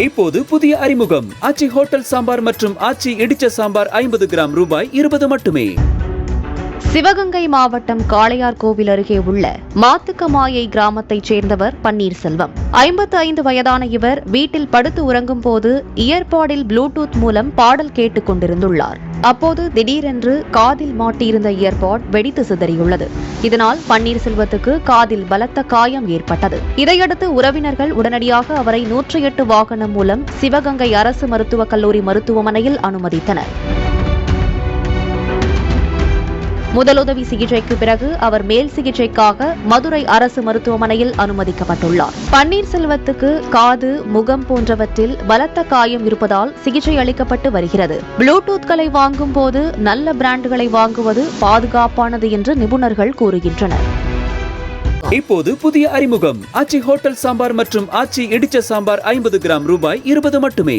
இப்போது புதிய அறிமுகம் ஆச்சி ஹோட்டல் சாம்பார் மற்றும் ஆச்சி இடிச்ச சாம்பார் 50 கிராம் ரூபாய் 20 மட்டுமே. சிவகங்கை மாவட்டம் காளையார்கோவில் அருகே உள்ள மாத்துக்கமாயை கிராமத்தைச் சேர்ந்தவர் பன்னீர்செல்வம். 55 வயதான இவர் வீட்டில் படுத்து உறங்கும் போது இயர்பாடில் ப்ளூடூத் மூலம் பாடல் கேட்டுக் கொண்டிருந்துள்ளார். அப்போது திடீரென்று காதில் மாட்டியிருந்த இயர்பாட் வெடித்து சிதறியுள்ளது. இதனால் பன்னீர்செல்வத்துக்கு காதில் பலத்த காயம் ஏற்பட்டது. இதையடுத்து உறவினர்கள் உடனடியாக அவரை 108 வாகனம் மூலம் சிவகங்கை அரசு மருத்துவக் கல்லூரி மருத்துவமனையில் அனுமதித்தனர். முதலுதவி சிகிச்சைக்கு பிறகு அவர் மேல் சிகிச்சைக்காக மதுரை அரசு மருத்துவமனையில் அனுமதிக்கப்பட்டுள்ளார். பன்னீர்செல்வத்துக்கு காது, முகம் போன்றவற்றில் பலத்த காயம் இருப்பதால் சிகிச்சை அளிக்கப்பட்டு வருகிறது. ப்ளூடூத்களை வாங்கும் போது நல்ல பிராண்டுகளை வாங்குவது பாதுகாப்பானது என்று நிபுணர்கள் கூறுகின்றனர். இப்போது புதிய அறிமுகம் ஆச்சி ஹோட்டல் சாம்பார் மற்றும் ஆச்சி இடிச்ச சாம்பார் 50 கிராம் ரூபாய் 20 மட்டுமே.